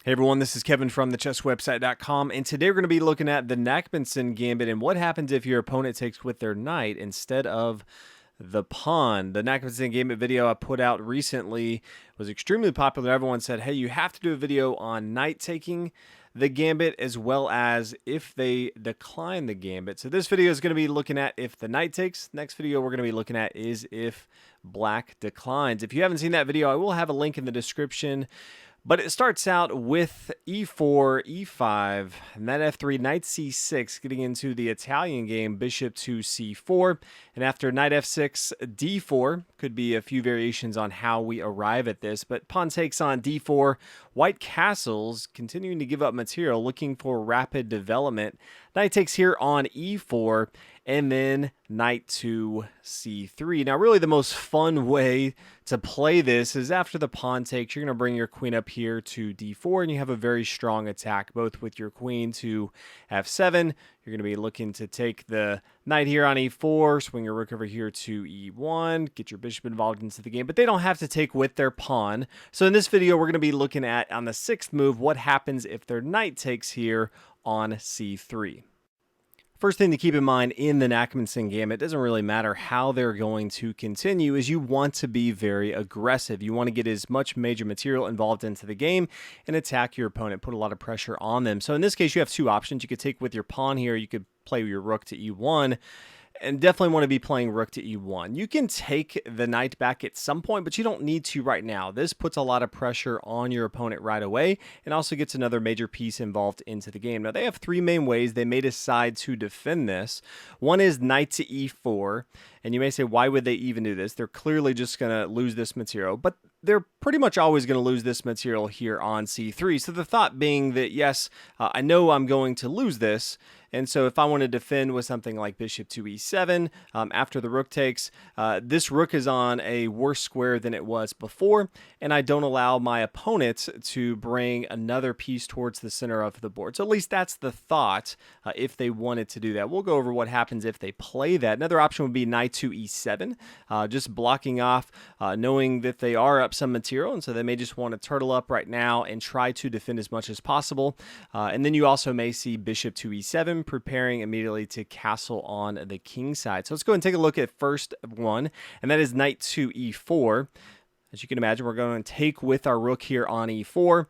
Hey everyone, this is Kevin from thechesswebsite.com, and today we're going to be looking at the Nakhmanson Gambit and what happens if your opponent takes with their knight instead of the pawn. The Nakhmanson Gambit video I put out recently was extremely popular. Everyone said, hey, you have to do a video on knight taking the gambit as well as if they decline the gambit. So this video is going to be looking at if the knight takes. Next video we're going to be looking at is if black declines. If you haven't seen that video, I will have a link in the description. But it starts out with e4, e5, knight f3, knight c6, getting into the Italian game, bishop to c4. And after knight f6, d4, could be a few variations on how we arrive at this. But pawn takes on d4, white castles, continuing to give up material, looking for rapid development. Knight takes here on e4, and then knight to c3. Now, really the most fun way to play this is after the pawn takes, you're going to bring your queen up here to d4, and you have a very strong attack, both with your queen to f7. You're going to be looking to take the knight here on e4, swing your rook over here to e1, get your bishop involved into the game, but they don't have to take with their pawn. So in this video, we're going to be looking at, on the sixth move, what happens if their knight takes here on c3. First thing to keep in mind in the Nakhmanson Gambit, it doesn't really matter how they're going to continue, is you want to be very aggressive. You want to get as much major material involved into the game and attack your opponent, put a lot of pressure on them. So in this case, you have two options. You could take with your pawn here, you could play your rook to e1, and definitely want to be playing rook to e1. You can take the knight back at some point, but you don't need to right now. This puts a lot of pressure on your opponent right away and also gets another major piece involved into the game. Now, they have three main ways they may decide to defend this. One is knight to e4, and you may say, why would they even do this? They're clearly just going to lose this material, but they're pretty much always going to lose this material here on c3. So the thought being that, yes, I know I'm going to lose this, and so if I want to defend with something like bishop to e7, after the rook takes, this rook is on a worse square than it was before, and I don't allow my opponent to bring another piece towards the center of the board. So at least that's the thought if they wanted to do that. We'll go over what happens if they play that. Another option would be knight to e7, just blocking off, knowing that they are up some material, and so they may just want to turtle up right now and try to defend as much as possible. And then you also may see bishop to e7, preparing immediately to castle on the king side. So let's go and take a look at first one, and that is knight to e4. As you can imagine, we're going to take with our rook here on e4,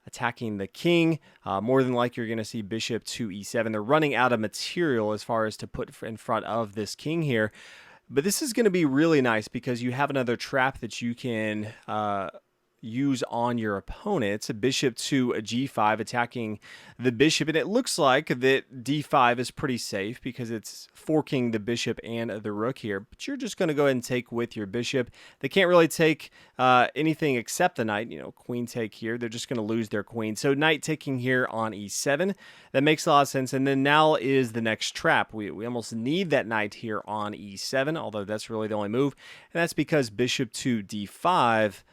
attacking the king. More than likely, you're going to see bishop to e7. They're running out of material as far as to put in front of this king here. But this is going to be really nice because you have another trap that you can use on your opponent. It's a bishop to a g5, attacking the bishop, and it looks like that d5 is pretty safe because it's forking the bishop and the rook here, but you're just going to go ahead and take with your bishop. They can't really take anything except the knight, queen take here. They're just going to lose their queen. So knight taking here on e7, that makes a lot of sense. And then now is the next trap. We almost need that knight here on e7, although that's really the only move, and that's because bishop to d5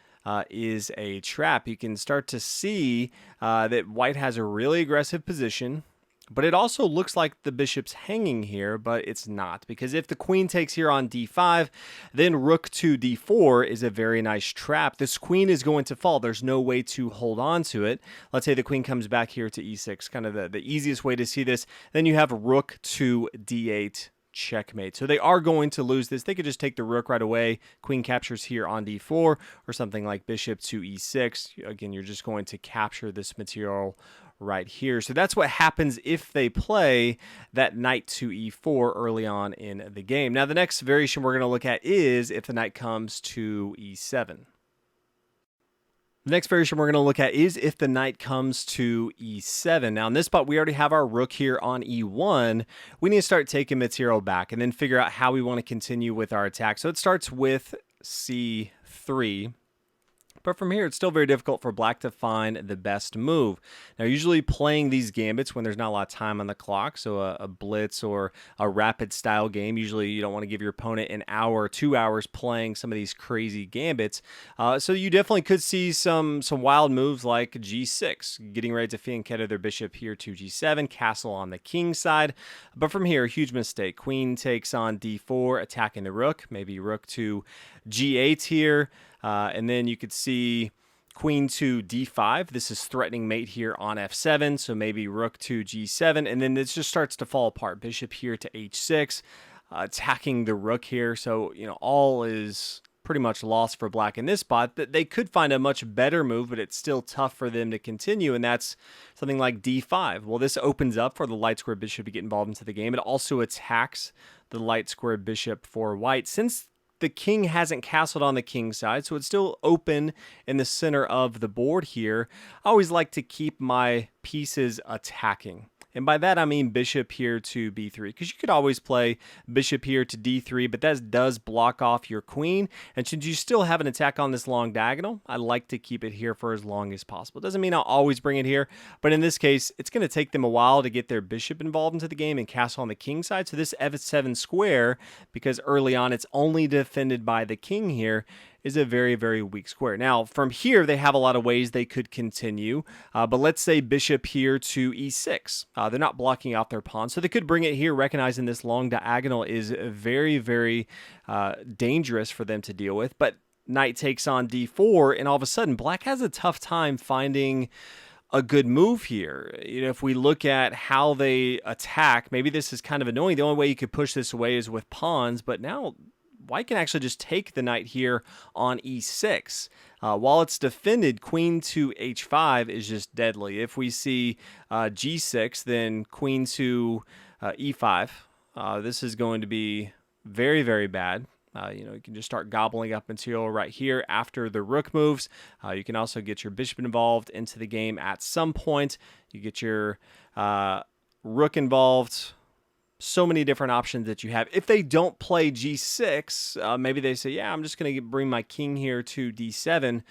is a trap. You can start to see that white has a really aggressive position, but it also looks like the bishop's hanging here, but it's not, because if the queen takes here on d5, then rook to d4 is a very nice trap. This queen is going to fall. There's no way to hold on to it. Let's say the queen comes back here to e6, kind of the easiest way to see this. Then you have rook to d8, checkmate. So they are going to lose this. They could just take the rook right away. Queen captures here on d4, or something like bishop to e6. Again, you're just going to capture this material right here. So that's what happens if they play that knight to e4 early on in the game. Now, the next variation we're going to look at is if the knight comes to e7. The next variation we're going to look at is if the knight comes to e7. Now, in this spot, we already have our rook here on e1. We need to start taking material back and then figure out how we want to continue with our attack. So it starts with c3. But from here, it's still very difficult for black to find the best move. Now, usually playing these gambits when there's not a lot of time on the clock, so a blitz or a rapid style game, usually you don't want to give your opponent an hour, 2 hours playing some of these crazy gambits. So you definitely could see some wild moves like g6, getting ready to fianchetto their bishop here to g7, castle on the king side. But from here, a huge mistake. Queen takes on d4, attacking the rook, maybe rook to g8 here. And then you could see queen to d5. This is threatening mate here on f7, so maybe rook to g7, and then this just starts to fall apart. Bishop here to h6, attacking the rook here. So, all is pretty much lost for black in this spot. That they could find a much better move, but it's still tough for them to continue, and that's something like d5. Well, this opens up for the light square bishop to get involved into the game. It also attacks the light square bishop for white. Since the king hasn't castled on the king side, so it's still open in the center of the board here, I always like to keep my pieces attacking. And by that, I mean bishop here to b3, because you could always play bishop here to d3, but that does block off your queen. And since you still have an attack on this long diagonal, I like to keep it here for as long as possible. Doesn't mean I'll always bring it here, but in this case, it's going to take them a while to get their bishop involved into the game and castle on the king side. So this f7 square, because early on it's only defended by the king here, is a very, very weak square. Now, from here, they have a lot of ways they could continue, but let's say bishop here to e6. They're not blocking off their pawn, so they could bring it here, recognizing this long diagonal is very, very dangerous for them to deal with, but knight takes on d4, and all of a sudden, black has a tough time finding a good move here. If we look at how they attack, maybe this is kind of annoying. The only way you could push this away is with pawns, but now white can actually just take the knight here on e6. While it's defended, queen to h5 is just deadly. If we see g6, then queen to e5. This is going to be very, very bad. You can just start gobbling up material right here after the rook moves. You can also get your bishop involved into the game at some point. You get your rook involved. So many different options that you have. If they don't play g6, maybe they say, yeah, I'm just going to bring my king here to d7.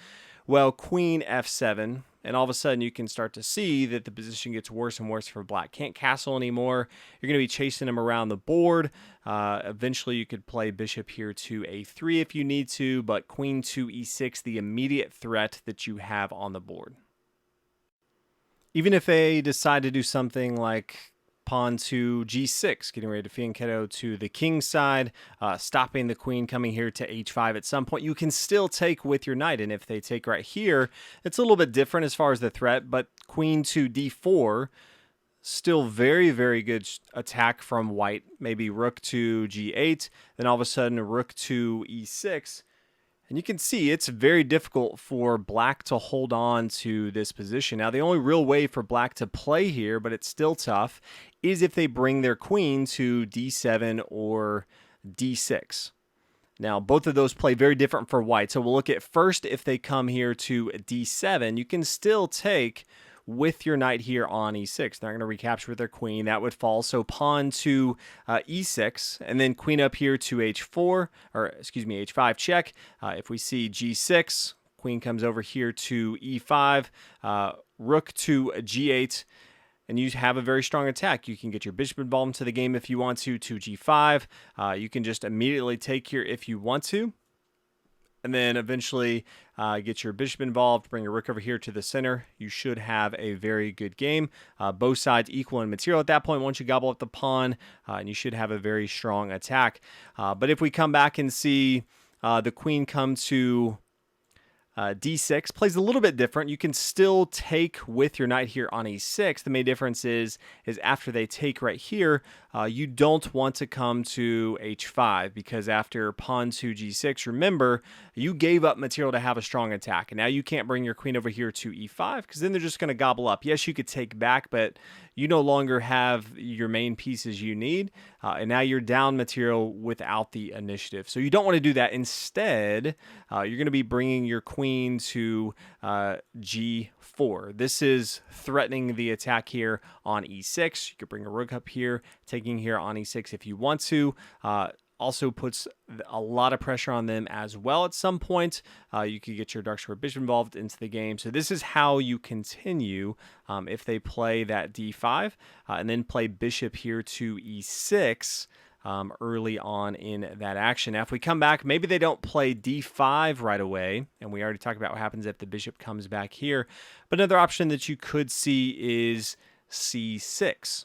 Well, queen f7, and all of a sudden you can start to see that the position gets worse and worse for black. Can't castle anymore. You're going to be chasing him around the board. Eventually you could play bishop here to a3 if you need to, but queen to e6, the immediate threat that you have on the board. Even if they decide to do something like pawn to g6, getting ready to fianchetto to the king side, stopping the queen coming here to h5 at some point, you can still take with your knight. And if they take right here, it's a little bit different as far as the threat, but queen to d4, still very, very good attack from white. Maybe rook to g8, then all of a sudden rook to e6. And you can see it's very difficult for black to hold on to this position. Now, the only real way for black to play here, but it's still tough, is if they bring their queen to d7 or d6. Now, both of those play very different for white. So we'll look at first if they come here to d7, you can still take with your knight here on e6. They're going to recapture with their queen. That would fall. So pawn to e6, and then queen up here to h4, or excuse me, h5 check. If we see g6, queen comes over here to e5, rook to g8, and you have a very strong attack. You can get your bishop involved into the game if you want to g5. You can just immediately take here if you want to. And then eventually get your bishop involved, bring your rook over here to the center. You should have a very good game. Both sides equal in material at that point once you gobble up the pawn, and you should have a very strong attack. But if we come back and see the queen come to d6, plays a little bit different. You can still take with your knight here on e6. The main difference is after they take right here, you don't want to come to h5, because after pawn to g6, remember, you gave up material to have a strong attack. And now you can't bring your queen over here to e5, because then they're just going to gobble up. Yes, you could take back, but you no longer have your main pieces you need. And now you're down material without the initiative. So you don't want to do that. Instead, you're going to be bringing your queen to g4. This is threatening the attack here on e6. You could bring a rook up here, taking here on e6 if you want to. Also puts a lot of pressure on them as well at some point. You could get your dark square bishop involved into the game. So this is how you continue if they play that d5 and then play bishop here to e6 early on in that action. Now, if we come back, maybe they don't play d5 right away, and we already talked about what happens if the bishop comes back here. But another option that you could see is c6.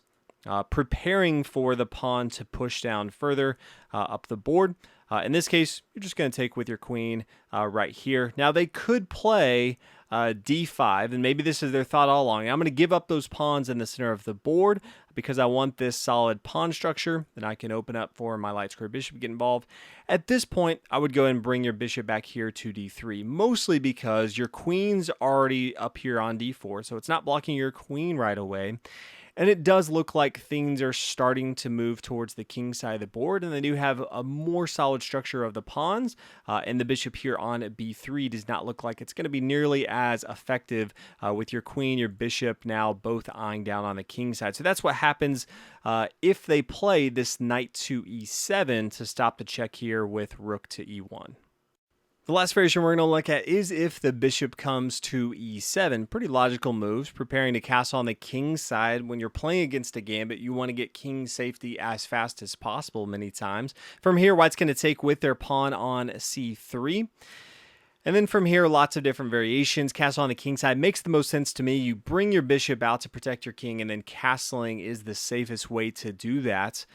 Preparing for the pawn to push down further up the board. In this case, you're just going to take with your queen right here. Now, they could play d5, and maybe this is their thought all along. I'm going to give up those pawns in the center of the board because I want this solid pawn structure. Then I can open up for my light square bishop to get involved. At this point, I would go ahead and bring your bishop back here to d3, mostly because your queen's already up here on d4, so it's not blocking your queen right away. And it does look like things are starting to move towards the king side of the board, and they do have a more solid structure of the pawns, and the bishop here on b3 does not look like it's going to be nearly as effective with your queen, your bishop now both eyeing down on the king side. So that's what happens if they play this knight to e7 to stop the check here with rook to e1. The last variation we're going to look at is if the bishop comes to e7. Pretty logical moves, preparing to castle on the king side. When you're playing against a gambit, you want to get king safety as fast as possible many times. From here, white's going to take with their pawn on c3. And then from here, lots of different variations. Castle on the king side makes the most sense to me. You bring your bishop out to protect your king, and then castling is the safest way to do that.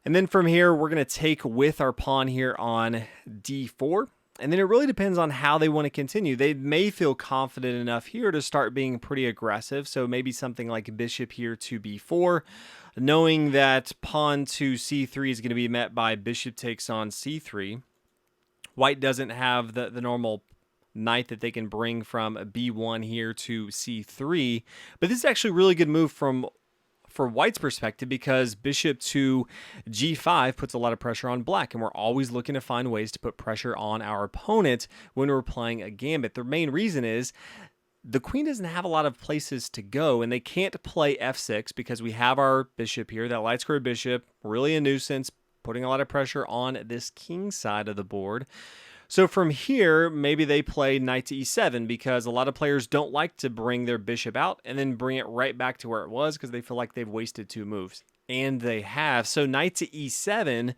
And then from here, we're going to take with our pawn here on d4. And then it really depends on how they want to continue. They may feel confident enough here to start being pretty aggressive. So maybe something like bishop here to b4, knowing that pawn to c3 is going to be met by bishop takes on c3. White doesn't have the normal knight that they can bring from b1 here to c3. But this is actually a really good move for white's perspective, because bishop to g5 puts a lot of pressure on black, and we're always looking to find ways to put pressure on our opponent when we're playing a gambit. The main reason is the queen doesn't have a lot of places to go, and they can't play f6 because we have our bishop here, that light square bishop, really a nuisance, putting a lot of pressure on this king side of the board. So from here, maybe they play knight to e7, because a lot of players don't like to bring their bishop out and then bring it right back to where it was because they feel like they've wasted 2 moves. And they have. So knight to e7,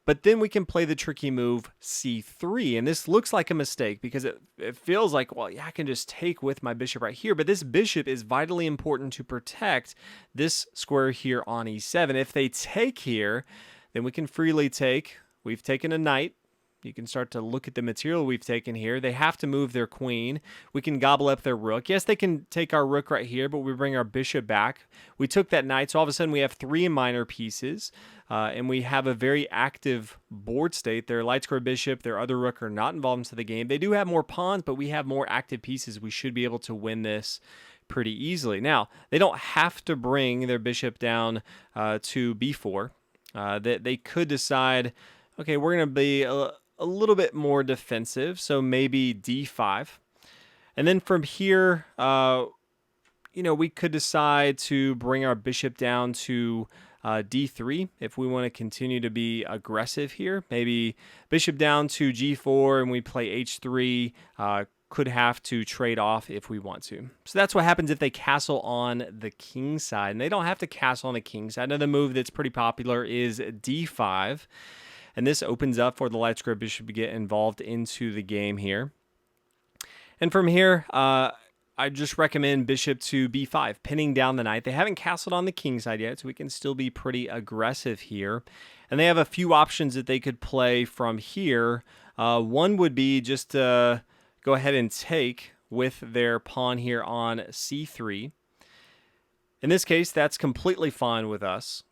but then we can play the tricky move c3. And this looks like a mistake because it feels like, well, yeah, I can just take with my bishop right here. But this bishop is vitally important to protect this square here on e7. If they take here, then we can freely take. We've taken a knight. You can start to look at the material we've taken here. They have to move their queen. We can gobble up their rook. Yes, they can take our rook right here, but we bring our bishop back. We took that knight, so all of a sudden we have 3 minor pieces, and we have a very active board state. Their light square bishop, their other rook are not involved into the game. They do have more pawns, but we have more active pieces. We should be able to win this pretty easily. Now, they don't have to bring their bishop down to b4. They could decide, okay, we're going to be a little bit more defensive, so maybe d5. And then from here, we could decide to bring our bishop down to d3 if we want to continue to be aggressive here. Maybe bishop down to g4 and we play h3. Could have to trade off if we want to. So that's what happens if they castle on the king side. And they don't have to castle on the king side. Another move that's pretty popular is d5. And this opens up for the light square bishop to get involved into the game here. And from here, I just recommend bishop to b5, pinning down the knight. They haven't castled on the king side yet, so we can still be pretty aggressive here. And they have a few options that they could play from here. One would be just to go ahead and take with their pawn here on c3. In this case, that's completely fine with us.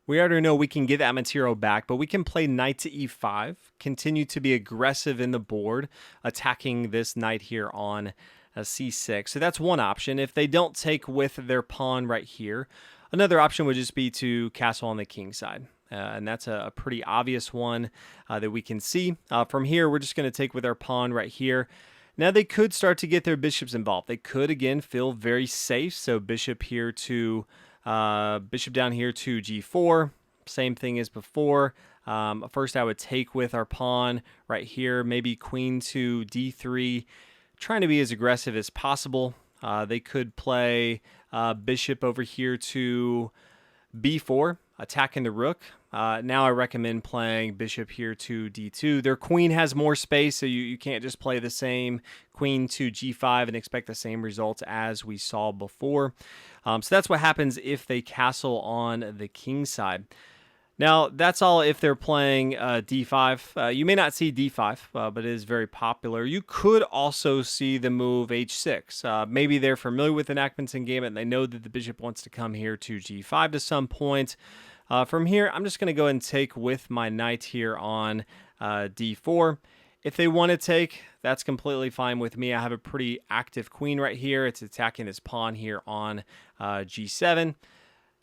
We already know we can get that material back, but we can play knight to e5, continue to be aggressive in the board, attacking this knight here on c6. So that's one option. If they don't take with their pawn right here, another option would just be to castle on the king side. And that's a pretty obvious one that we can see. From here, we're just going to take with our pawn right here. Now they could start to get their bishops involved. They could, again, feel very safe. So bishop here to... bishop down here to g4, same thing as before. First I would take with our pawn right here, maybe queen to d3, trying to be as aggressive as possible. They could play bishop over here to b4, attacking the rook. Now I recommend playing bishop here to d2. Their queen has more space, so you can't just play the same queen to g5 and expect the same results as we saw before. So that's what happens if they castle on the king side. Now, that's all if they're playing d5. You may not see d5, but it is very popular. You could also see the move h6. Maybe they're familiar with the Nakhmanson Gambit and they know that the bishop wants to come here to g5 to some point. From here, I'm just going to go ahead and take with my knight here on d4. If they want to take, that's completely fine with me. I have a pretty active queen right here. It's attacking this pawn here on g7.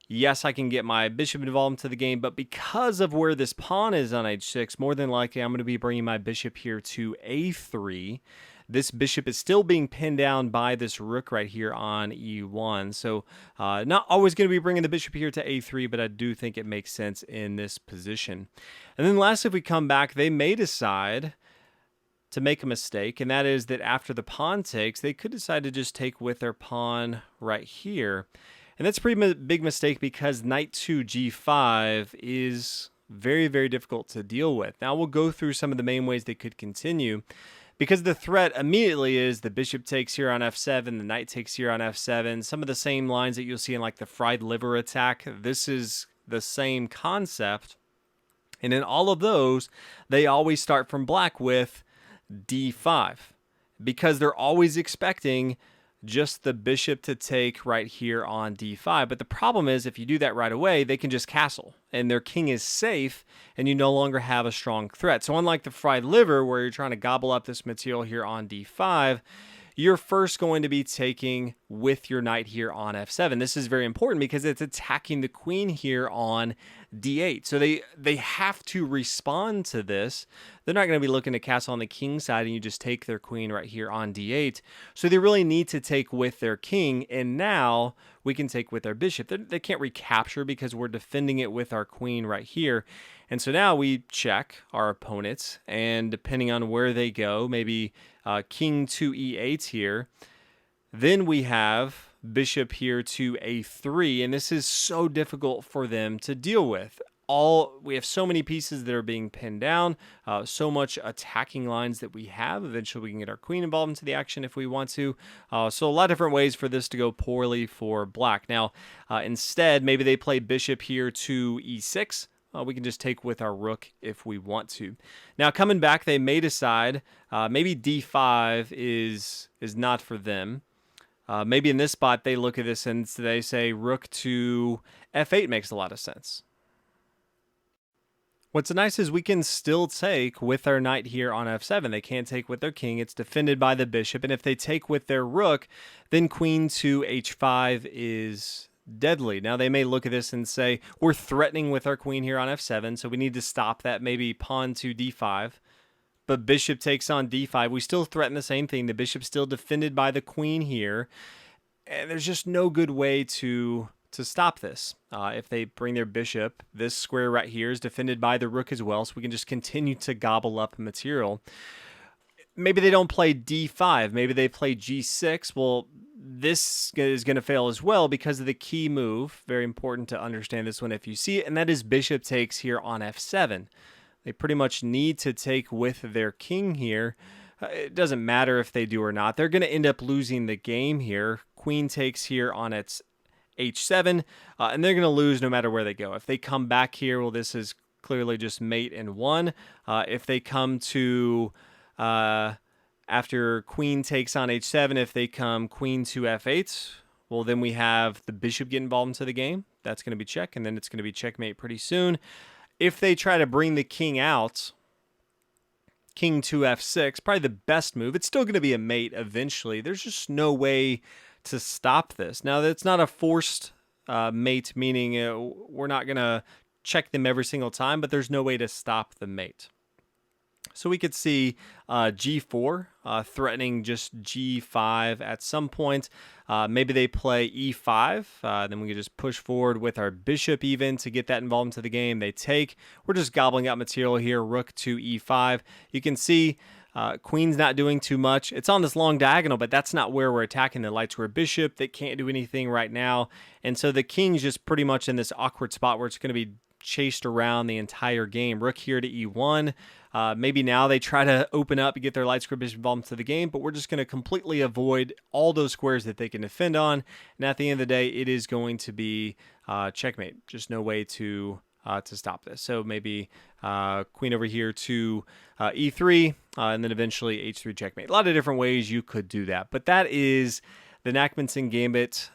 Yes, I can get my bishop involved into the game, but because of where this pawn is on h6, more than likely I'm going to be bringing my bishop here to a3. This bishop is still being pinned down by this rook right here on e1. So not always going to be bringing the bishop here to a3, but I do think it makes sense in this position. And then last, if we come back, they may decide to make a mistake, and that is that after the pawn takes, they could decide to just take with their pawn right here. And that's a pretty big mistake because knight to g5 is very, very difficult to deal with. Now we'll go through some of the main ways they could continue, because the threat immediately is the bishop takes here on f7, the knight takes here on f7. Some of the same lines that you'll see in like the fried liver attack. This is the same concept. And in all of those, they always start from black with d5 because they're always expecting just the bishop to take right here on d5. But the problem is if you do that right away, they can just castle and their king is safe and you no longer have a strong threat. So unlike the fried liver where you're trying to gobble up this material here on d5, you're first going to be taking with your knight here on f7. This is very important because it's attacking the queen here on d8. So they have to respond to this. They're not going to be looking to castle on the king side and you just take their queen right here on d8. So they really need to take with their king, and now we can take with our bishop. They can't recapture because we're defending it with our queen right here. And so now we check our opponents, and depending on where they go, maybe king to e8 here. Then we have bishop here to a3, and this is so difficult for them to deal with. We have so many pieces that are being pinned down, so much attacking lines that we have. Eventually we can get our queen involved into the action if we want to. So a lot of different ways for this to go poorly for black. Now, instead, maybe they play bishop here to e6. We can just take with our rook if we want to. Now, coming back, they may decide maybe d5 is not for them. Maybe in this spot, they look at this and they say rook to f8 makes a lot of sense. What's nice is we can still take with our knight here on f7. They can't take with their king. It's defended by the bishop. And if they take with their rook, then queen to h5 is deadly. Now they may look at this and say, we're threatening with our queen here on f7, so we need to stop that, maybe pawn to d5. But bishop takes on d5. We still threaten the same thing. The bishop's still defended by the queen here. And there's just no good way to stop this. If they bring their bishop, this square right here is defended by the rook as well, so we can just continue to gobble up material. Maybe they don't play d5. Maybe they play g6. Well, this is going to fail as well because of the key move. Very important to understand this one if you see it, and that is bishop takes here on f7. They pretty much need to take with their king here. It doesn't matter if they do or not. They're going to end up losing the game here. Queen takes here on its h7, and they're going to lose no matter where they go. If they come back here, well, this is clearly just mate and one. If they come to after queen takes on h7, if they come queen to f8, well, then we have the bishop get involved into the game. That's going to be check, and then it's going to be checkmate pretty soon. If they try to bring the king out, king to f6, probably the best move. It's still going to be a mate eventually. There's just no way to stop this. Now, that's not a forced mate, meaning we're not going to check them every single time, but there's no way to stop the mate. So we could see g4 threatening just g5 at some point. Maybe they play e5. Then we could just push forward with our bishop even to get that involved into the game. They take. We're just gobbling out material here. Rook to e5. You can see queen's not doing too much. It's on this long diagonal, but that's not where we're attacking the light square bishop. They can't do anything right now. And so the king's just pretty much in this awkward spot where it's going to be chased around the entire game. Rook here to e1. Maybe now they try to open up and get their light square bishop involved into the game, but we're just going to completely avoid all those squares that they can defend on. And at the end of the day, it is going to be checkmate. Just no way to to stop this. So maybe queen over here to e3, and then eventually h3 checkmate. A lot of different ways you could do that, but that is the Nakhmanson Gambit.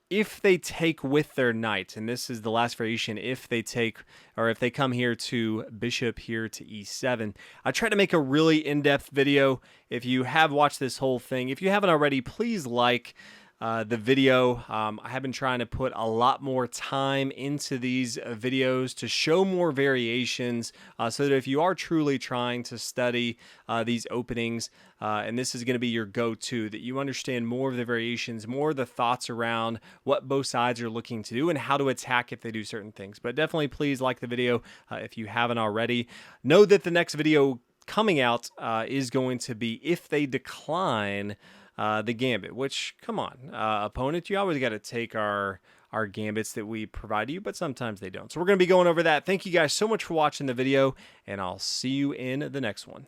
If they take with their knight, and this is the last variation, if they take, or if they come here to bishop here to e7, I try to make a really in-depth video. If you have watched this whole thing, if you haven't already, please like the video. I have been trying to put a lot more time into these videos to show more variations, so that if you are truly trying to study these openings, and this is going to be your go-to, that you understand more of the variations, more of the thoughts around what both sides are looking to do and how to attack if they do certain things. But definitely please like the video if you haven't already. Know that the next video coming out is going to be if they decline the gambit, which, come on, opponent, you always got to take our gambits that we provide you, but sometimes they don't. So we're going to be going over that. Thank you guys so much for watching the video, and I'll see you in the next one.